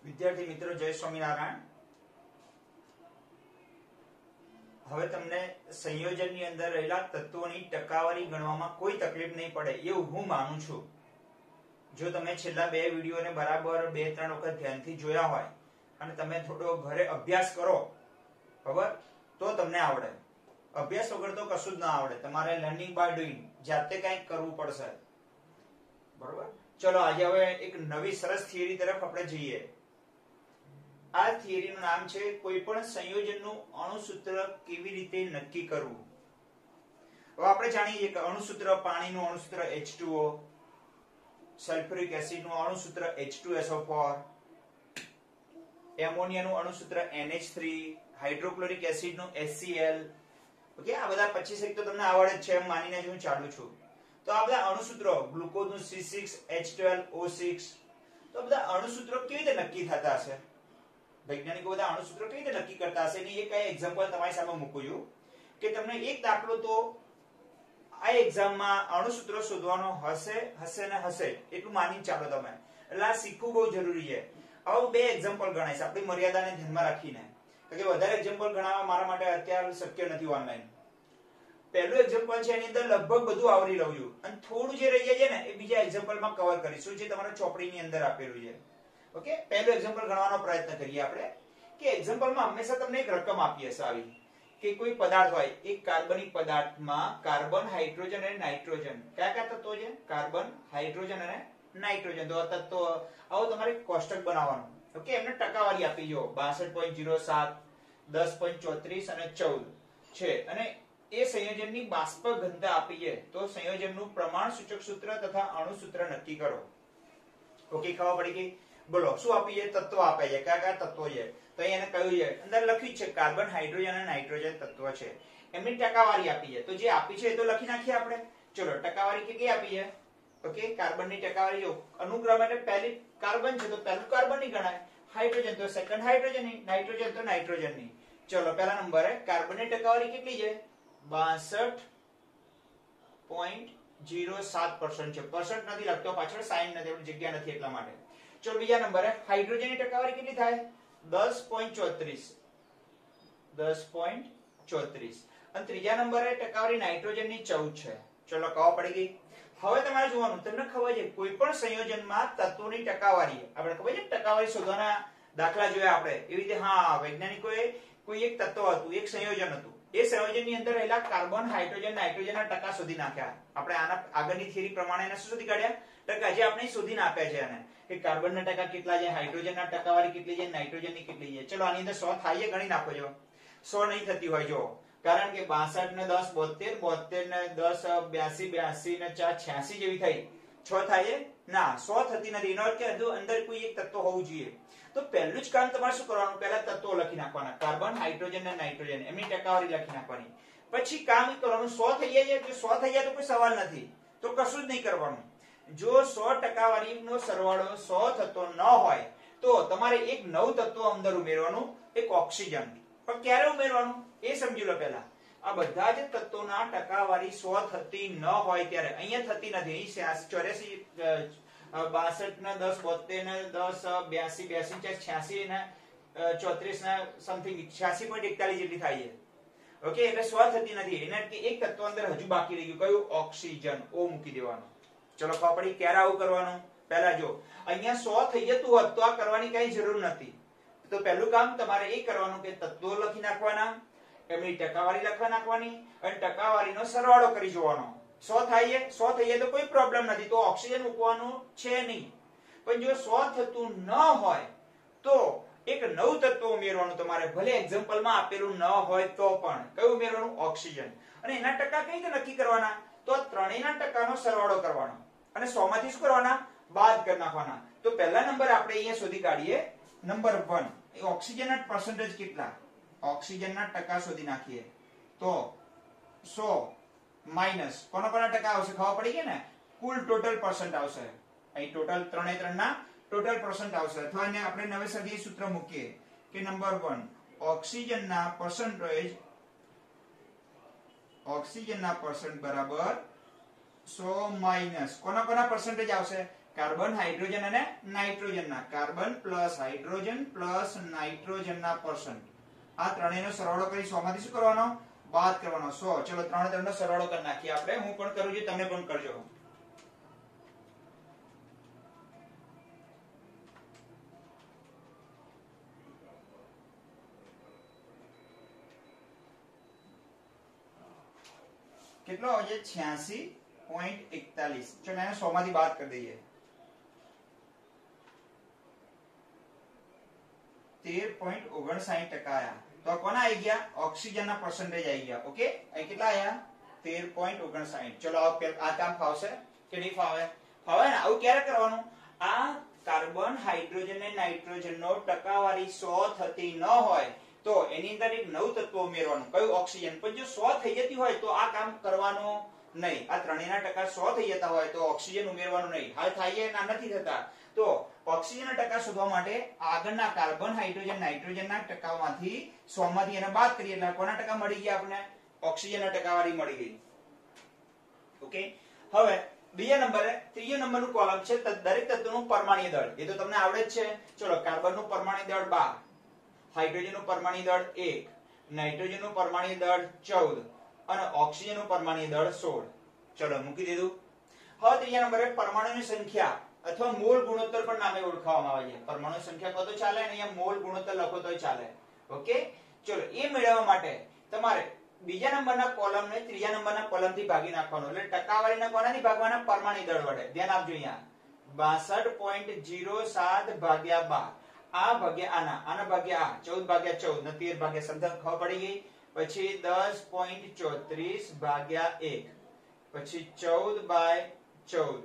વિદ્યાર્થી મિત્રો જય સ્વામિનારાયણ. હવે તમને સંયોજનની અંદર રહેલા તત્વોની ટકાવારી ગણવામાં કોઈ તકલીફ નહીં પડે એવું હું માનું છું. જો તમે છેલ્લા બે વિડીયોને બરાબર 2-3 વખત ધ્યાનથી જોયા હોય અને તમે થોડો ઘરે અભ્યાસ કરો બરાબર તો તમને આવડે. અભ્યાસ વગર તો કશું જ ના આવડે. તમારે લર્નિંગ બાય ડુઈંગ, જાતે કંઈક કરવું પડશે. બરોબર. ચલો આજે હવે એક નવી સરસ થિયરી તરફ આપણે જઈએ. આ થિયરીનું નામ છે કોઈ પણ સંયોજનનું અણુસૂત્ર કેવી રીતે નક્કી કરવું. હવે આપણે જાણીએ છીએ કે અણુસૂત્ર પાણીનું અણુસૂત્ર H2O, સલ્ફ્યુરિક એસિડનું અણુસૂત્ર H2SO4, એમોનિયાનું અણુસૂત્ર NH3, હાઇડ્રોક્લોરિક એસિડનું HCl. ઓકે, આ બધા 25 તો તમને આવડે જ છે એમ માનીને હું ચાલુ છું. તો આ બધા અણુસૂત્રો, ગ્લુકોઝનું C6H12O6, તો બધા અણુસૂત્રો કેવી રીતે નક્કી થતા હશે? વૈજ્ઞાનિકો બધા અણુસૂત્રો કેવી રીતે નક્કી કરતા હશે? ને એક એક્ઝામ્પલ તમારી સામે મૂકું છું કે તમને એક દાખલો તો આ એક્ઝામમાં અણુસૂત્રો શોધવાનો હશે ને હશે એટલું માની ચાલો તમે. એટલે આ શીખવું બહુ જરૂરી છે. હવે બે એક્ઝામ્પલ ગણાઈશ આપણી મર્યાદાને ધ્યાનમાં રાખીને, કે વધારે એક્ઝામ્પલ ગણાવવા મારા માટે અત્યારે શક્ય નથી ઓનલાઈન. પહેલું એક્ઝામ્પલ છે એની અંદર લગભગ બધું આવરી લઉં છું અને થોડું જે રહી જાય છે ને એ બીજા એક્ઝામ્પલમાં કવર કરીશું જે તમારા ચોપડીની અંદર આપેલું છે. ઓકે, પહેલું એક્ઝામ્પલ ગણવાનો પ્રયત્ન કરીએ આપણે કે એક્ઝામ્પલમાં હંમેશા તમને એક રકમ આપી હશે આવી કે કોઈ પદાર્થ હોય, એક કાર્બનિક પદાર્થમાં કાર્બન, હાઇડ્રોજન અને નાઇટ્રોજન. કયા કયા તત્વો છે? કાર્બન, હાઇડ્રોજન અને નાઇટ્રોજન. તો આ તત્વો આવો તમારે કોષ્ટક બનાવવાનું. ઓકે, એમને ટકાવારી આપી જો 62.07, 10.34 અને 14 છે અને એ સંયોજનની બાષ્પ ઘનતા આપી છે. તો સંયોજનનું પ્રમાણ સૂચક સૂત્ર તથા અણુસૂત્ર નક્કી કરો. ઓકે, ખબર પડી ગઈ? બોલો શું આપી છે? તત્વો આપે છે. કયા કયા તત્વો છે? તો એને કહ્યું છે અંદર લખ્યું છે કાર્બન, હાઇડ્રોજન અને નાઇટ્રોજન તત્વ છે. એમની ટકાવારી આપી છે. તો જે આપી છે એ તો લખી નાખીએ આપણે. ચલો, ટકાવારી કેટલી આપી છે? ઓકે, કાર્બનની ટકાવારી જો અનુક્રમ એટલે પહેલી કાર્બન છે તો પહેલું કાર્બન ની ગણાય, હાઇડ્રોજન તો સેકન્ડ હાઇડ્રોજન ની, નાઇટ્રોજન તો નાઇટ્રોજન ની. ચલો, પહેલા નંબરે કાર્બનની ટકાવારી કેટલી છે? 62.07% છે. પરસન્ટ નથી લખતો પાછળ, સાઈન નથી, જગ્યા નથી એટલા માટે. ચલો, બીજા નંબરે હાઇડ્રોજનની ટકાવારી કેટલી થાય? 10.34 અને ત્રીજા નંબરે ટકાવારી નાઇટ્રોજનની 14 છે. ચલો, ખબર પડી ગઈ? હવે તમારે જોવાનું, તમને ખબર છે કોઈ પણ સંયોજનમાં તત્વોની ટકાવારી, આપણે ખબર છે ટકાવારી શોધવાના દાખલા જોયા આપણે એવી રીતે. હા, વૈજ્ઞાનિકોએ કોઈ એક તત્વ હતું, એક સંયોજન હતું, એ સંયોજનની અંદર રહેલા કાર્બન, હાઇડ્રોજન, નાઇટ્રોજનના ટકા શોધી નાખ્યા. આપણે આના આગળની થિયરી પ્રમાણે એને શોધી કાઢ્યા ટકા, જે આપણે શોધીને આપ્યા છે એને કે કાર્બનના ટકા કેટલા છે, હાઇડ્રોજનના ટકાવારી કેટલી છે, નાઇટ્રોજનની કેટલી છે. ચલો, આની અંદર 100 થાય છે, ગણી નાખો. જો 100 નહીં થતી હોય જો, કારણ કે 62 ને 10 72, 72 ને 10 82, 82 ને 4 86 જેવી થઈ. 6 થાય છે ના, 100 થતી નથી. એનો અર્થ કે અંદર કોઈ એક તત્વ હોવું જોઈએ. તો પહેલું જ કામ તમારે શું કરવાનું? પહેલા તત્વો લખી નાખવાના, કાર્બન, હાઇડ્રોજન અને નાઇટ્રોજન, એમની ટકાવારી લખી નાખવાની. પછી કામ કરવાનું 100 થઈ જાય. જો 100 થઈ જાય તો કોઈ સવાલ નથી, તો કશું જ નહીં કરવાનું. જો 100 ટકાવારીનો સરવાળો 100 થતો ન હોય તો તમારે એક નવું તત્વ અંદર ઉમેરવાનું, એક ઓક્સિજન. પણ ક્યારે ઉમેરવાનું એ સમજી લો પહેલા. આ બધા જ તત્વોના ટકાવારી 100 થતી ન હોય ત્યારે, અહીંયા થતી નથી. 84 ને 10 72 ને 10 82 86 ને 34 ને સમથિંગ 86.41 જેટલી થાય છે. ઓકે, એટલે 100 થતી નથી. એને એક તત્વ અંદર હજુ બાકી રહી ગયું. કયું? ઓક્સિજન. ઓ મૂકી દેવાનું. ચલો, ખબર પડી? ક્યારે આવું કરવાનું? પહેલા જો અહીંયા 100 થઈ જતું હોત તો આ કરવાની કઈ જરૂર નથી. તો પહેલું કામ તમારે એ કરવાનું કે તત્વો લખી નાખવાના, એમની ટકાવારી લખવા નાખવાની અને ટકાવારીનો સરવાળો કરી જોવાનો. 100 થાય છે, 100 થઈ જાય તો કોઈ પ્રોબ્લેમ નથી, તો ઓક્સિજન મૂકવાનું છે નહીં. પણ જો 100 થતું ન હોય તો એક નવું તત્વ ઉમેરવાનું તમારે, ભલે એક્ઝામ્પલમાં આપેલું ન હોય તો પણ. કયું ઉમેરવાનું? ઓક્સિજન. અને એના ટકા કઈ રીતે નક્કી કરવાના? તો આ ત્રણેયના ટકાનો સરવાળો કરવાનો અને 100 માંથી શું કરવાના? બાદ કરી નાખવાના. તો પહેલા નંબર આપણે અહીંયા શોધી કાઢીએ. નંબર 1 એ ઓક્સિજનના પર્સન્ટેજ કેટલા? ઓક્સિજનના ટકા શોધી નાખીએ તો 100 માઈનસ કોના ટકા આવશે? ખબર પડી ગઈ ને? કુલ ટોટલ પર્સન્ટ આવશે. અહીં ટોટલ ત્રણેયના ટોટલ પર્સન્ટ આવશે. અથવા એને આપણે નવેસરથી સૂત્ર મૂકીએ કે નંબર 1 ઓક્સિજનના પર્સન્ટેજ, ઓક્સિજનના પર્સન્ટ બરાબર 100 માઈનસ કોના કોના પરસેન્ટેજ આવશે? કાર્બન, હાઇડ્રોજન અને નાઇટ્રોજનના. કાર્બન પ્લસ હાઇડ્રોજન પ્લસ નાઇટ્રોજનના પરસન્ટ. આ ત્રણેયનો સરવાળો કરી 100 માંથી શું કરવાનો? બાદ કરવાનો. 100. ચલો 3 નો સરવાળો કરી નાખીએ આપણે. હું પણ કરું છું, તમે પણ કરજો. કેટલો આવે છે? 86.41. ચલો એને 100 માંથી બાદ કરી દઈએ. 13.59% આયા. તો કોના આવી ગયા? ઓક્સિજનના પરસેન્ટેજ આવી ગયા. ઓકે, અહીં કેટલા આયા? 13.59. ચલો આ કામ ફાવશે કે નહીં ફાવે? ફાવે ને? આવું ક્યારે કરવાનું? આ કાર્બન, હાઇડ્રોજન અને નાઇટ્રોજનનો ટકાવારી 100 થતી ન હોય તો એની અંદર એક નવું તત્વ ઉમેરવાનું. કયું? ઓક્સિજન. પણ જો 100 થઈ જતી હોય તો આ કામ કરવાનું નહીં. આ ત્રણેયના ટકા 100 થઈ જતા હોય તો ઓક્સિજન ઉમેરવાનું નહીં. હાલ થાય ના નથી થતા. તો ઓક્સિજનના ટકા શોધવા માટે આગળના કાર્બન, હાઇડ્રોજન, નાઇટ્રોજનના ટકામાંથી 100 માંથી એને બાદ કરીએ એટલે કોના ટકા મળી ગયા આપણને? ઓક્સિજનના ટકાવારી મળી ગઈ. ઓકે, હવે બીજા નંબરે ત્રીજો નંબરનું કોલમ છે દરેક તત્વનું પરમાણ્વીય દળ. એ તો તમને આવડે જ છે. ચલો, કાર્બનનું પરમાણ્વીય દળ 12, હાઇડ્રોજનનું પરમાણ્વીય દળ 1, નાઇટ્રોજનનું પરમાણ્વીય દળ 14 અને ઓક્સિજનનું પરમાણ્વીય દળ 16. ચલો મૂકી દીધું. હવે ત્રીજા નંબરે પરમાણુની સંખ્યા અથવા મોલ ગુણોત્તર પણ નામે ઓળખાવામાં આવે છે. પરમાણુ સંખ્યા કહો તો ચાલે અને અહીંયા મોલ ગુણોત્તર લખો તોય ચાલે. ઓકે, ચલો એ મેળવવા માટે તમારે બીજા નંબરના કોલમને ત્રીજા નંબરના કોલમથી ભાગી નાખવાનો. એટલે ટકાવારીના કોનાથી ભાગવાના? પરમાણુ દળ વડે. ધ્યાન આપજો. અહીંયા 62.07 ભાગ્યા 12. આ ભાગ્યા આના, આના ભાગ્યા આ, 14 ભાગ્યા 14 ને 13 ભાગ્યા 17 ખબર પડી ગઈ. પછી 10.34 ભાગ્યા 1, પછી 14/14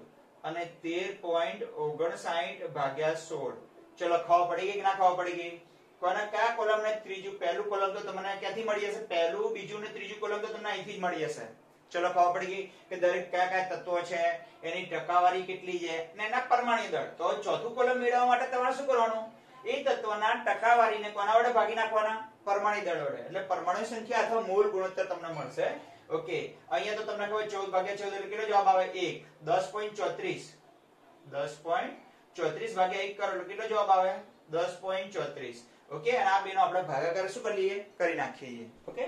અને 13.59 ભાગ્યા 16. ચલો ખબર પડી ગઈ કે ના ખબર પડી ગઈ? કોના કયા કોલમ ને ત્રીજું? પહેલું કોલમ તો તમને ક્યાંથી મળી જશે? પહેલું, બીજું ને ત્રીજું કોલમ તો તમને અહીંથી જ મળી જશે. ચલો ખબર પડી ગઈ કે દરેક કયા કયા તત્વો છે, એની ટકાવારી કેટલી છે ને એના પરમાણુ દળ. તો ચોથું કોલમ મેળવવા માટે તમારે શું કરવાનું? એ તત્વના ટકાવારીને કોના વડે ભાગી નાખવાના? પરમાણુ દળ વડે. એટલે પરમાણુ સંખ્યા અથવા મોલ ગુણોત્તર તમને મળશે. ઓકે, અહીંયા તો તમને ખબર 14 ભાગ્યા 14 એટલે કેટલો જવાબ આવે? 1. 10.34 ભાગ્યા 1 કરો એટલે કેટલો જવાબ આવે? 10.34. ઓકે, અને આ બેનો આપણે ભાગાકાર શું કરી લઈએ? કરી નાખીએ. Okay,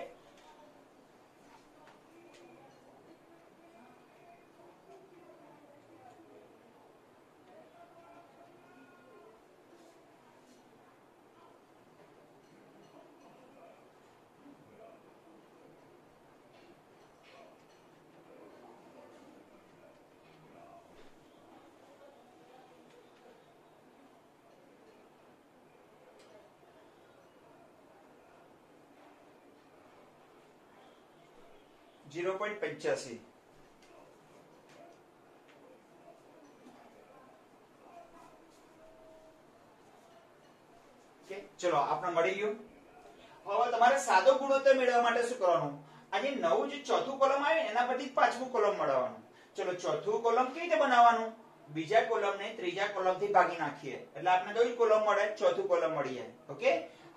zero point 85. ચલો આપણે મળી ગયું. હવે તમારે સાદો ગુણોત્તર મેળવવા માટે શું કરવાનું? આજે નવું જે ચોથું કોલમ આવે એના પરથી પાંચમું કોલમ મળવાનું. ચલો ચોથું કોલમ કેવી રીતે બનાવવાનું? બીજા કોલમને ત્રીજા કોલમથી ભાગી નાખીએ એટલે આપણે કયું કોલમ મળે? ચોથું કોલમ મળી જાય. ઓકે,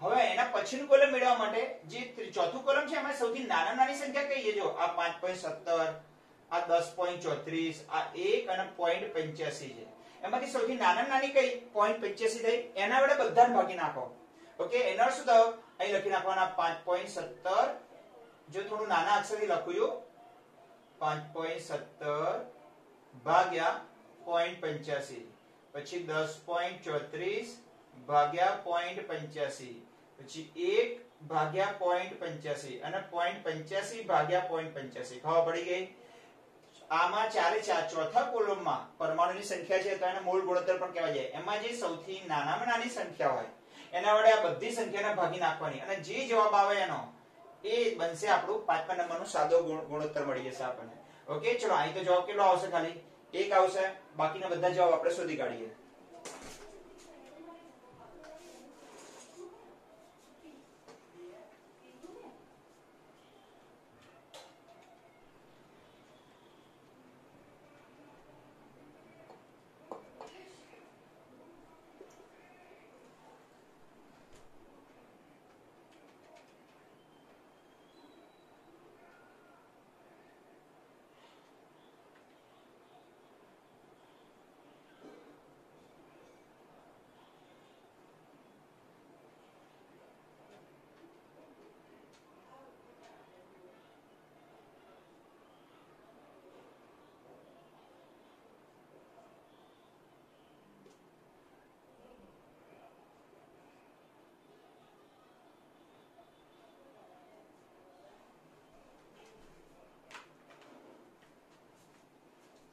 હવે એના પછીનું કોલમ મેળવવા માટે જે ચોથું કોલમ છે એમાં સૌથી નાની સંખ્યા કઈ છે? જો આ 5.17, આ 10.34, આ 1 અને 0.85 છે. એમાંથી સૌથી નાની કઈ? 0.85 થઈ. એના વડે બધાને ભાગી નાખો. ઓકે, એનો અર્થ શું થયો? અહીં લખી નાખવાના 5.17. જો થોડું નાના અક્ષરથી લખું છું, 5.17 ભાગ્યા 0.85, પછી 10.34 ભાગ્યા 0.85, પછી 1 ભાગ્યા 0.85 અને 0.85 ભાગ્યા 0.85. ખબર પડી ગઈ? આમાં ચારે ચાર ચોથા કોલમમાં પરમાણુની સંખ્યા છે તો એને મોલ ગુણોત્તર પણ કહેવાય છે. એમાં જે સૌથી નાનામાં નાની સંખ્યા હોય એના વડે આ બધી સંખ્યાને ભાગી નાખવાની અને જે જવાબ આવે એનો એ બનશે આપણું 5મા નંબરનું સાદો ગુણોત્તર મળી જશે આપણને. ઓકે, ચલો અહીં તો જવાબ કેટલો આવશે? ખાલી 1 આવશે. બાકીના બધા જવાબ આપણે શોધી કાઢીએ.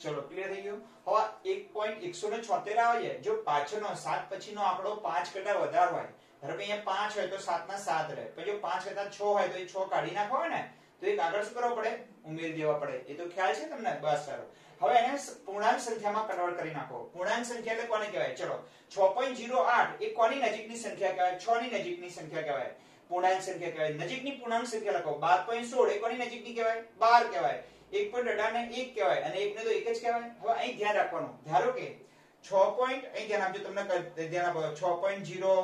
ચલો ક્લિયર થઈ ગયું. હવે 1.176 આવે છે. જો પાછળનો 7 પછીનો આંકડો 5 કરતા વધારે હોય, ધારો કે અહીંયા 5 હોય તો 7 ના 7 રહે, પછી જો 5 કરતા 6 હોય તો એ 6 કાઢી નાખવા હોય ને, તો એક આગળ શું કરવો પડે? ઉમેરી દેવા પડે. એ તો ખ્યાલ છે તમને? બસ સારું. હવે એને પૂર્ણાંક સંખ્યામાં કન્વર્ટ કરી નાખો. પૂર્ણાંક સંખ્યા એટલે કોને કહેવાય? ચલો 6.08 એ કોની નજીકની સંખ્યા કહેવાય? 6 ની નજીકની સંખ્યા કહેવાય. પૂર્ણાંક સંખ્યા કહેવાય. નજીકની પૂર્ણાંક સંખ્યા લખો. 12.16 એ કોની નજીકની કહેવાય? 12 કહેવાય. 1.18 ને 1 કહેવાય અને 1 ને તો 1 જ કહેવાય. હવે અહીં ધ્યાન રાખવાનું. ધારો કે 6. અહીં ધ્યાન આપજો, તમને ધ્યાન આપો. 6.0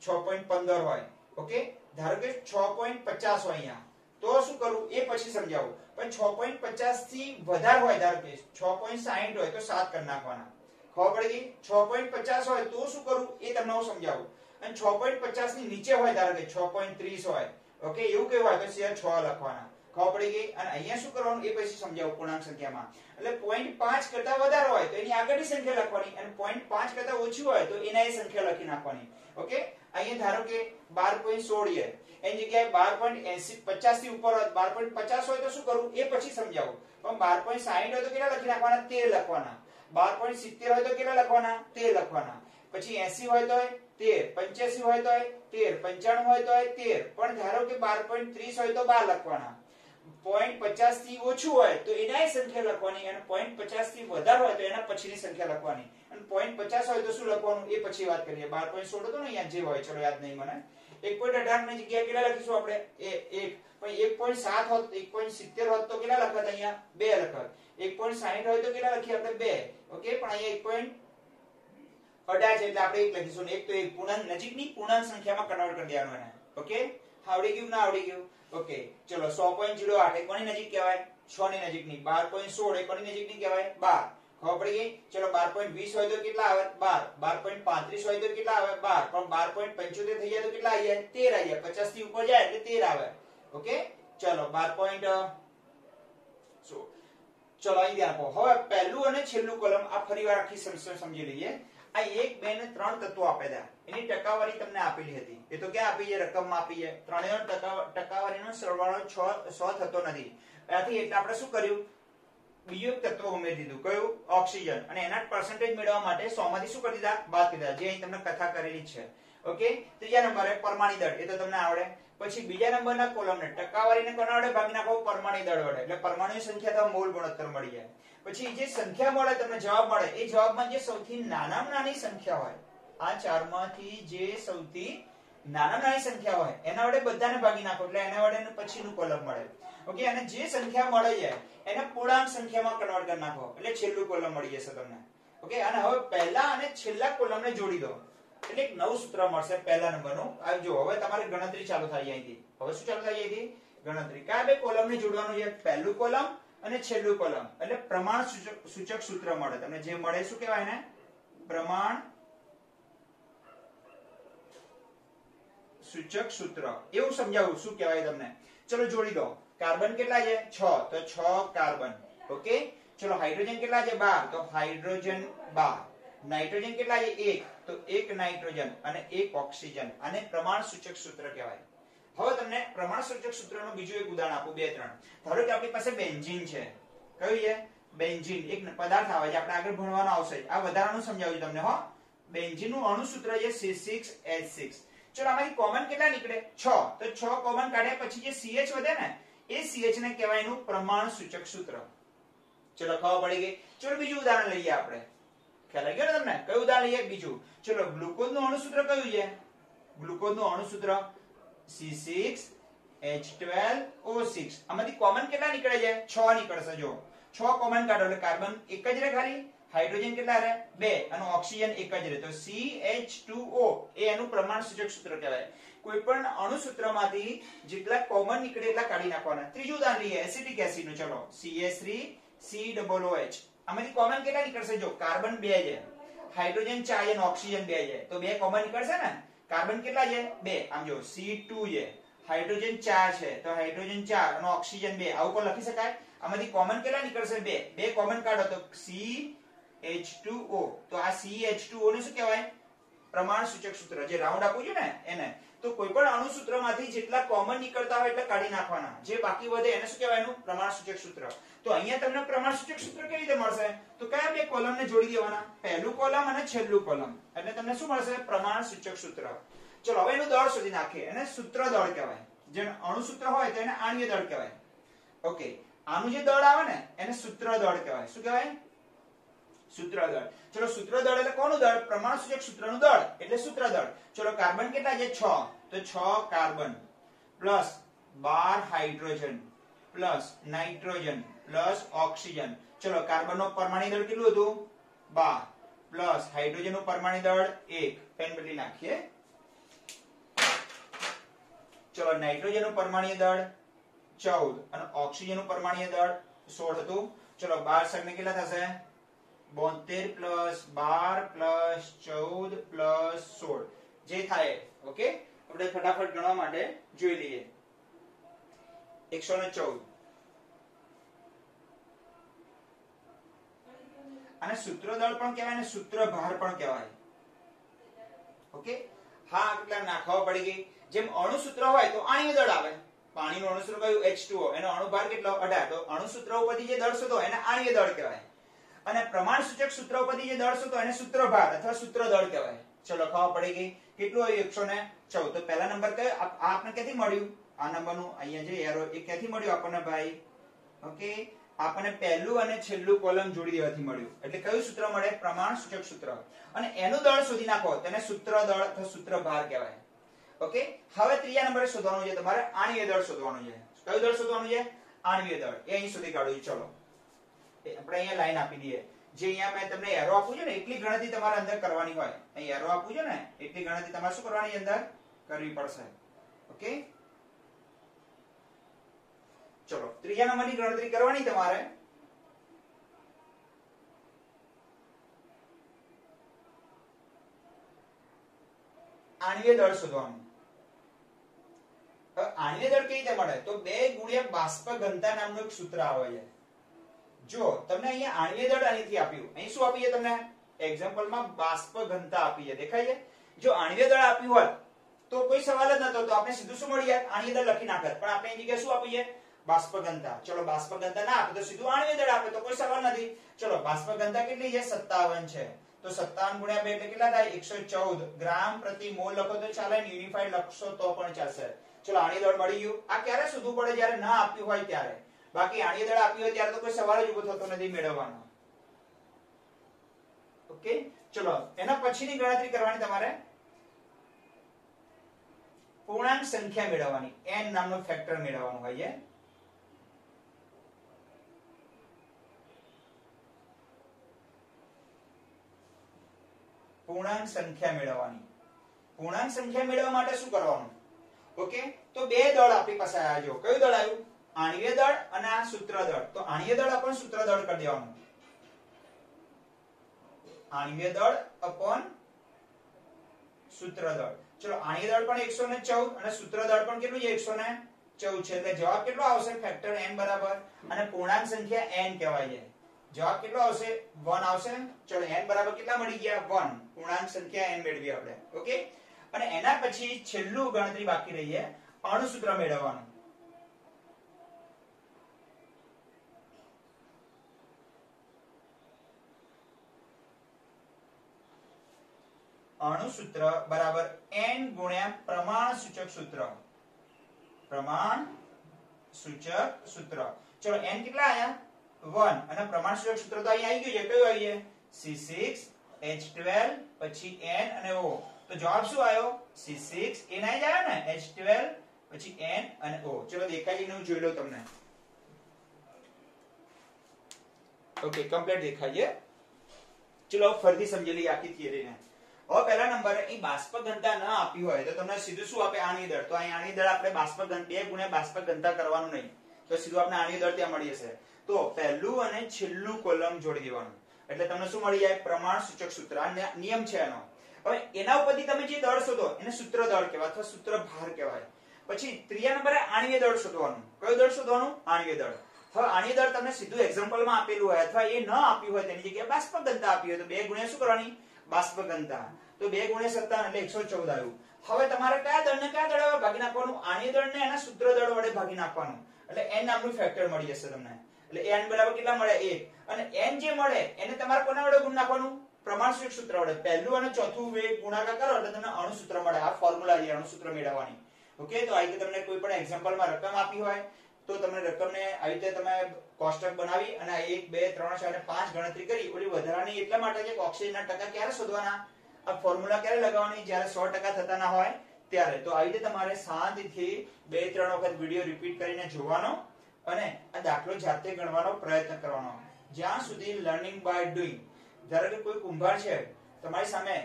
6.15 હોય, ઓકે. ધારો કે 6.50 હોય અહીંયા, તો શું કરવું એ પછી સમજાવું. પણ 6.50 થી વધારે હોય, ધારો કે 6.60 હોય તો 7 કરી નાખવાના. ખબર પડી ગઈ? 6.50 હોય તો શું કરવું એ તમને હું સમજાવું. અને 6.50 ની નીચે હોય, ધારો કે 6.30 હોય, ઓકે, એવું કેવું હોય તો સીધા 6 લખવાના. ખબર પડી ગઈ? અને અહીંયા શું કરવાનું એ પછી સમજાવું પૂર્ણાંક સંખ્યામાં. એટલે 0.5 કરતા વધારે હોય તો એની આગળની સંખ્યા લખવાની, અને 0.5 કરતા ઓછી હોય તો એના એ સંખ્યા લખી નાખવાની. ઓકે. અહીંયા ધારો કે 12.16 છે, એની જગ્યાએ 12.50 થી ઉપર હોય, 12.50 હોય તો શું કરવું એ પછી સમજાવું. પણ 12.60 હોય તો કેટલા લખી નાખવાના? 13 લખવાના. 12.70 હોય તો કેટલા લખવાના? 13 લખવાના. પછી 80 હોય તો 13, 85 હોય તો 13, 95 હોય તો 13. પણ ધારો કે 12.30 હોય તો 12 લખવાના. 0.50 થી ઓછું હોય તો એના સંખ્યા લખવાની, અને 0.50 થી વધારે હોય તો એના પછીની સંખ્યા લખવાની. અને 0.50 હોય તો શું લખવાનું એ પછી વાત કરીએ. 12.16 તો ને અહીંયા જે હોય, ચલો યાદ નહીં મને. 1.18 ની જગ્યાએ કેટલા લખીશું આપણે? 1. પણ 1.7 હોત, 1.70 હોત તો કેટલા લખત? અહીંયા 2 લખત. 1.60 હોય તો કેટલા લખીએ આપણે? 2. ઓકે. પણ અહીંયા 1.18 છે એટલે આપણે 1 લખીશું. એક તો એક પૂર્ણાંક નજીકની પૂર્ણાંક સંખ્યામાં કન્વર્ટ કરી દેવાનું એને. ઓકે. આવડી ગયું ના આવડી ગયું? ઓકે. ચલો 100.08 એ કોની નજીક કહેવાય? 6 ની નજીકની. 12.16 એ કોની નજીકની કહેવાય? 12. ખબર પડી ગઈ? ચલો 12.20 હોય તો કેટલા આવે? 12. 12.35 હોય તો કેટલા આવે? 12. પણ 12.75 થઈ જાય તો કેટલા આવી જાય? 13 આવી જાય. 50 થી ઉપર જાય એટલે 13 આવે. ઓકે. ચલો 12. ચલો અહીં ધ્યાન આપો. હવે પહેલું અને છેલ્લું કોલમ આ ફરીવાર આખી સમજી લઈએ. આ 1, 2 ને 3 તત્વો આપેલા, એની ટકાવારી તમને આપેલી હતી. એ તો ક્યાં આપી છે? રકમમાં આપી છે. ત્રણેયનો ટકાવારીનો સરવાળો 100 થતો નથી. ત્યાંથી એટલે આપણે શું કર્યું? બીજું એક તત્વ ઉમેરી દીધું. કયું? ઓક્સિજન. અને એના પર્સન્ટેજ મેળવવા માટે 100 માંથી શું કરી દીધા? બાદ કરી દીધા. જે અહીં તમને કથા કરેલી છે. ઓકે. ત્રીજા નંબરે પરમાણુ દળ, એ તો તમને આવડે. પછી બીજા નંબરના કોલમને ટકાવારીને કોના વડે ભાગી નાખો? પરમાણુ દળ વડે. એટલે પરમાણુની સંખ્યા તો મોલ ગુણોત્તર મળી જાય. પછી જે સંખ્યા મળે, તમને જવાબ મળે, એ જવાબમાં જે સૌથી નાનામાં નાની સંખ્યા હોય, આ ચારમાંથી જે સૌથી નાનામાં નાની સંખ્યા હોય એના વડે બધાને ભાગી નાખો, એટલે એના વડે પછીનું કોલમ મળે. ઓકે. અને જે સંખ્યા મળે છે એને પૂર્ણાંક સંખ્યામાં કન્વર્ટ કરી નાખો, એટલે છેલ્લું કોલમ મળી જશે તમને. ઓકે. અને હવે પહેલા અને છેલ્લા કોલમને જોડી દો એટલે એક નવું સૂત્ર મળશે પહેલા નંબરનું. આ જો હવે તમારી ગણતરી ચાલુ થાય અહીંથી. હવે શું ચાલુ થાય અહીંથી? ગણતરી. કયા બે કોલમને જોડવાનું છે? પહેલું કોલમ અને છેલ્લું કોલમ. એટલે પ્રમાણ સૂચક સૂત્ર મળે તમને. જે મળે શું કહેવાય એને? પ્રમાણ સૂચક સૂત્ર. એવું સમજાવું શું કહેવાય તમને. ચલો જોડી દો. કાર્બન કેટલા છે? 6. તો 6 કાર્બન. ઓકે. ચલો હાઇડ્રોજન કેટલા છે? 12. તો હાઇડ્રોજન 12. નાઇટ્રોજન કેટલા છે? 1. તો 1 નાઇટ્રોજન અને 1 ઓક્સિજન. આને પ્રમાણ સૂચક સૂત્ર કહેવાય. હવે તમને પ્રમાણ સૂચક સૂત્રનું બીજું એક ઉદાહરણ આપું. 2 3. ધારો કે આપણી પાસે બેન્ઝીન છે. કયું છે? બેન્ઝીન. એક પદાર્થ આવે છે, આપણે આગળ ભણવાનો આવશે. આ વધારાનું સમજાવું તમને. હો. બેન્ઝીનનું અણુ સૂત્ર છે C6H6. ચલો આમાંથી કોમન કેટલા નીકળે? 6. તો 6 કોમન કાઢ્યા પછી જે CH વધે ને, એ CH ને કહેવાય એનું પ્રમાણ સૂચક સૂત્ર. ચલો ખબર પડી ગઈ. ચલો બીજું ઉદાહરણ લઈએ આપણે. ખ્યાલ આવી ગયો ને તમને? કયું ઉદાહરણ લઈએ? બીજું. ચલો ગ્લુકોઝનું અણુ સૂત્ર કયું છે? ગ્લુકોઝનું અણુ સૂત્ર C6H12O6. આમાંથી કોમન કેટલા નીકળે છે? 6 નીકળશે. જો 6 કોમન કાઢો એટલે કાર્બન એક જ રહે ખાલી. હાઇડ્રોજન કેટલા રહે? 2. અને ઓક્સિજન એક જ રહે. તો CH2O એ એનું પ્રમાણ સૂચક સૂત્ર કહેવાય. કોઈ પણ અણુ સૂત્રમાંથી જેટલા કોમન નીકળે એટલા કાઢી નાખવાના. ત્રીજું ઉદાહરણ લઈએ એસિટિક એસિડનું. ચલો CH3COOH. આમાંથી કોમન કેટલા નીકળશે? જો કાર્બન 2 છે, હાઇડ્રોજન 4 છે અને ઓક્સિજન 2 છે. તો 2 કોમન નીકળશે ને. કાર્બન કેટલા છે? 2. આમ જો C2 છે, હાઇડ્રોજન 4 છે, તો હાઇડ્રોજન 4 અને ઓક્સિજન 2. આવું પણ લખી શકાય. આમાંથી કોમન કેટલા નીકળશે? 2. 2 કોમન કાઢો તો CH2O. તો આ CH2O ને શું કહેવાય? પ્રમાણ સૂચક સૂત્ર. જે રાઉન્ડ આપું છું ને એને. તો કોઈ પણ અણુસૂત્રમાંથી જેટલા કોમન નીકળતા હોય એટલે કાઢી નાખવાના, જે બાકી વધે એને શું કહેવાય? એનું પ્રમાણસૂચક સૂત્ર. તો અહીંયા તમને પ્રમાણસૂચક સૂત્ર કેવી રીતે મળશે? તો કયા બે કોલમને જોડી દેવાના? પહેલું કોલમ અને છેલ્લું કોલમ, એટલે તમને શું મળશે? પ્રમાણસૂચક સૂત્ર. ચલો હવે એનું દળ શોધી નાખીએ. એને સૂત્ર દળ કહેવાય. જે અણુસૂત્ર હોય તો એને આણ્વીય દળ કહેવાય. ઓકે, આનું જે દળ આવે ને એને સૂત્ર દળ કહેવાય. શું કહેવાય? સૂત્ર દળ. ચલો સૂત્ર દળ એટલે કોનું દળ? પ્રમાણસૂચક સૂત્રનું દળ એટલે સૂત્ર દળ. ચલો કાર્બન કેટલા છે? 6. તો 6 carbon plus 12 hydrogen plus nitrogen plus oxygen. ચલો કાર્બનનો પરમાણુ દળ કેટલું હતું? 12 પ્લસ હાઇડ્રોજનનું પરમાણુ દળ 1. પેન બદલી નાખીએ. ચલો નાઇટ્રોજનનું પરમાણુ દળ 14 અને ઓક્સિજનનું પરમાણુ દળ 16 હતું. ચલો 12 સગને કેટલા થશે? 72 પ્લસ 12 પ્લસ 14 પ્લસ 16 જે થાય. ઓકે, આપણે ફટાફટ ગણવા માટે જોઈ લઈએ. 114. અને સૂત્રદળ પણ કહેવાય ને સૂત્રભાર પણ કહેવાય. ઓકે, હા એટલે નાખવા પડી ગઈ. જેમ અણુસૂત્ર હોય તો આણ્વીય દળ આવે. પાણીનું અણુસૂત્ર કયું? H2O. એનો અણુભાર કેટલો? 18. તો અણુસૂત્ર ઉપરથી જે દળ શોધો એને આણ્વીય દળ કહેવાય. અને પ્રમાણસૂચક સૂત્ર ઉપરથી જે દળ શોધો એને સૂત્રભાર અથવા સૂત્રદળ કહેવાય. ચલો ખબર પડી ગઈ. કેટલું આવ્યું? 114. તો પહેલા નંબર કયો? આ આપણને ક્યાંથી મળ્યું? આ નંબરનું અહીંયા જે એરો એ ક્યાંથી મળ્યું આપણને ભાઈ? ઓકે, આપણને પહેલું અને છેલ્લું કોલમ જોડી દેવાથી મળ્યું. એટલે કયું સૂત્ર મળે? પ્રમાણસૂચક સૂત્ર. અને એનું દળ શોધી નાખો તેને સૂત્રદળ અથવા સૂત્રભાર કહેવાય. ઓકે, હવે ત્રીજા નંબરે શોધવાનું છે તમારે આણ્વીય દળ શોધવાનું છે. કયું દળ શોધવાનું છે? આણ્વીય દળ. એ અહીં સુધી કાઢું. ચલો આપણે અહીંયા લાઈન આપી દઈએ. જે અહીંયા મેં તમને એરો આપું છું ને એટલી ગણતરી તમારે અંદર કરવાની હોય. અહીં એરો આપું છું ને એટલી ગણતરી તમારે શું કરવાની? અંદર કરવી પડશે. ઓકે, ચલો ત્રીજા નંબરની ગણતરી કરવાની તમારે. આણ્વીય દળ શોધવાનું. આણ્વીય દળ કેવી રીતે મળે? તો 2 ગુણ્યા બાષ્પ ઘનતા નામનું એક સૂત્ર આવે છે. જો તમને અહીંયા આણ્વીય દળ અહીંથી આપ્યું, અહીં શું આપી છે તમને? એક્ઝામ્પલમાં બાષ્પ ઘનતા આપી છે, દેખાય છે? જો આણ્વીય દળ આપ્યું હોત તો કોઈ સવાલ જ નતો, તો આપણે સીધું શું મળી જાય? આણ્વીય દળ લખી નાખત. પણ આપણે અહીં જગ્યાએ શું આપી છે? બાષ્પ ઘનતા. ચલો બાષ્પ ઘનતા ના આપે તો સીધું આણ્વીય દળ આપે તો કોઈ સવાલ નથી. ચલો બાષ્પ ઘનતા કેટલી છે? 57 છે. તો 57 ગુણ્યા 2 એટલે કેટલા થાય? 114 ગ્રામ પ્રતિ મોલ લખો તો ચાલે, યુનિફાઈડ લખશો તો પણ ચાલશે. ચલો આણ્વીય દળ મળી ગયું. આ ક્યારે શોધવું પડે? જ્યારે ના આપ્યું હોય ત્યારે. બાકી આણ્વીય દળ આપ્યું હોય ત્યારે તો કોઈ સવાલ જ ઉભો થતો નથી મેળવવાનો. ઓકે, ચલો એના પછીની ગણતરી કરવાની તમારે પૂર્ણાંક સંખ્યા મેળવવાની. n નામનો ફેક્ટર મેળવવાનો હોય છે. પૂર્ણાંક સંખ્યા મેળવવાની. પૂર્ણાંક સંખ્યા મેળવવા માટે શું કરવાનું? ઓકે, તો બે દળ આપણી પાસે આવ્યા. જો કયું દળ આવ્યું? આણ્વીય દળ અને આ સૂત્ર દળ. તો આણ્વીય દળ અપન સૂત્ર દળ કરી દેવાનું. આણ્વીય દળ અપન સૂત્ર દળ. ચલો આણ્વીય દળ પણ 114 અને સૂત્ર દળ પણ કેટલું છે? 114 છે. એટલે જવાબ કેટલો આવશે? ફેક્ટર n બરાબર. અને પૂર્ણાંક સંખ્યા n કહેવાય છે. જવાબ કેટલો આવશે? 1 આવશે. ચલો n બરાબર કેટલા મળી ગયા? 1. પૂર્ણાંક સંખ્યા n મેળવી આપણે. ઓકે, અને એના પછી છેલ્લું ગણતરી બાકી રહી છે અણુસૂત્ર મેળવવાનું. અણુસૂત્ર બરાબર n ગુણ્યા પ્રમાણસૂચક સૂત્ર. પ્રમાણસૂચક સૂત્ર. ચલો n કેટલા આયા? 1. અને પ્રમાણસૂચક સૂત્ર તો અહીં આવી ગયું છે. કયું આવી છે? C6H12 પછી n અને O. તો જવાબ શું આવ્યો? C6 n આવી જાય ને, H12 પછી n અને O. ચલો દેખાય છે, હું જોઈ લઉં તમને. ઓકે, કમ્પ્લીટ દેખાય છે. ચલો ફરીથી સમજી લઈએ આખી થિયરીને. હવે પહેલા નંબરે અહીં બાષ્પ ઘનતા ન આપી હોય તો તમને સીધું શું આપે? આણ્વીય દળ. તો અહીં આણ્વીય દળ આપણે બાષ્પ ઘન 2 ગુણ્યા બાષ્પ ઘનતા કરવાનું નહીં, તો સીધું આપણે આણ્વીય દળ ત્યાં મળી જશે. તો પહેલું અને છેલ્લું કોલમ જોડી દેવાનું એટલે તમને શું મળી જાય? પ્રમાણસૂચક સૂત્ર. આ નિયમ છે એનો. હવે એના ઉપરથી તમે જે દળ શોધો એને સૂત્ર દળ કહેવાય અથવા સૂત્રભાર કહેવાય. પછી ત્રીજા નંબરે આણ્વીય દળ શોધવાનું. કયું દળ શોધવાનું? આણ્વીય દળ. હવે આણ્વીય દળ તમને સીધું એક્ઝામ્પલમાં આપેલું હોય અથવા એ ન આપ્યું હોય તેની જગ્યાએ બાષ્પ ઘનતા આપી હોય તો 2 ગુણ્યા શું કરવાની? બાષ્પ ઘનતા. તો 2 ગુણ્યા 57 એટલે 114 આવ્યું. હવે તમારે કયા દળને કયા દળ વડે ભાગી નાખવાનું? આની દળને એના સૂત્ર દળ વડે ભાગી નાખવાનું, એટલે n નામનું ફેક્ટર મળી જશે તમને. એટલે n બરાબર કેટલા મળે? 1. અને n જે મળે એને તમારે કોના વડે ગુણ નાખવાનું? પ્રમાણસૂત્ર સૂત્ર વડે. પહેલું અને ચોથું વેગ ગુણાકાર કરો એટલે તમને અણુસૂત્ર મળે. આ ફોર્મ્યુલા છે અણુસૂત્ર મેળવવાની. ઓકે, તો આ રીતે તમને કોઈ પણ એક્ઝામ્પલમાં રકમ આપી હોય તો તમને રકમને આવી રીતે તમે કોષ્ટક બનાવી અને 1 2 3 4 અને 5 ગણતરી કરી. ઓલી વધારાની એટલા માટે કે ઓક્સિજનના ટકા ક્યારે શોધવાના? આ ફોર્મ્યુલા ક્યારે લગાવવાની? જ્યારે 100% થતા ના હોય ત્યારે. તો આવી રીતે તમારે શાંતિથી 2-3 વખત વિડિયો રિપીટ કરીને જોવાનો અને આ દાખલો જાતે ગણવાનો પ્રયત્ન કરવાનો. જ્યાં સુધી લર્નિંગ બાય ડુઈંગ. ધારો કે કોઈ કુંભાર છે તમારી સામે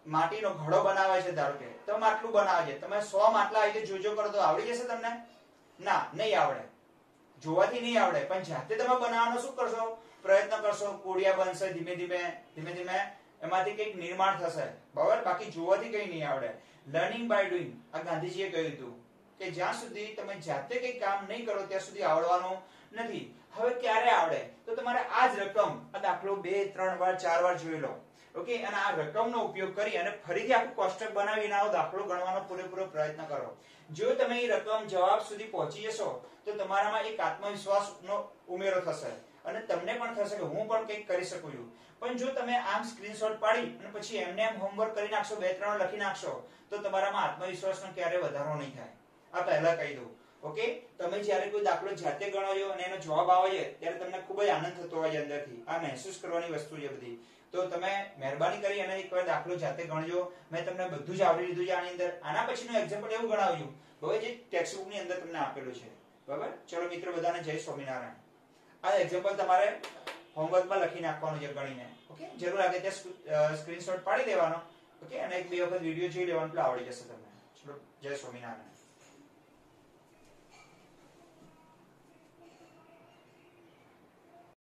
માટીનો ઘડો બનાવે છે, ધારો કે તમે આટલું બનાવે છે, તમે 100 માટલા આવી રીતે જોજો કરો તો આવડી જશે તમને? ના, નહીં આવડે. જોવાથી નહીં આવડે, પણ જાતે તમે બનાવવાનો શું કરશો? પ્રયત્ન કરશો, કોડિયા બનશે, ધીમે ધીમે એમાંથી કંઈક નિર્માણ થશે, બરાબર? બાકી જોવાથી કંઈ નહીં આવડે. લર્નિંગ બાય ડુઈંગ, આ ગાંધીજીએ કહ્યું હતું કે જ્યાં સુધી તમે જાતે કંઈ કામ નહીં કરો ત્યાં સુધી આવડવાનું નથી. હવે ક્યારે આવડે? તો તમારે આ જ રકમ, આ દાખલો 2-3 વાર 4 વાર જોઈ લો. ઓકે, અને આ રકમનો ઉપયોગ કરી અને ફરીથી આખું કોષ્ટક બનાવીને આવો દાખલો ગણવાનો પૂરેપૂરો પ્રયત્ન કરો. જો તમે એ રકમ જવાબ સુધી પહોંચી જશો તો તમારામાં એક આત્મવિશ્વાસનો ઉમેરો થશે અને તમને પણ થશે કે હું પણ કંઈક કરી શકું છું. પણ જો તમે આમ સ્ક્રીનશોટ પાડી અને પછી એમને એમ હોમવર્ક કરી નાખશો, 2-3 લખી નાખશો, તો તમારામાં આત્મવિશ્વાસનો ક્યારે વધારો નહીં થાય. આ પહેલા કહી દઉં. ઓકે, તમે જ્યારે કોઈ દાખલો જાતે ગણો છો અને એનો જવાબ આવે છે ત્યારે તમને ખૂબ જ આનંદ થતો હોય છે અંદરથી. આ મહેસૂસ કરવાની વસ્તુ છે બધી. તો તમે મહેરબાની કરી અને એકવાર દાખલો જાતે ગણજો. મેં તમને બધું જ આવડી લીધું છે આની અંદર. આના પછીનું એક્ઝામ્પલ એવું ગણાવ્યું હવે જે ટેક્સ્ટ બુક ની અંદર તમને આપેલું છે, બરાબર? ચલો મિત્રો, બધાને જય સ્વામિનારાયણ. આ એક્ઝામ્પલ તમારે હોમવર્કમાં લખી નાખવાનું છે ગણીને. ઓકે, જરૂર લાગે ત્યાં સ્ક્રીનશોટ પાડી દેવાનો. ઓકે, અને 1-2 વખત વિડીયો જોઈ લેવાનો એટલે આવડી જશે તમને. ચલો, જય સ્વામિનારાયણ.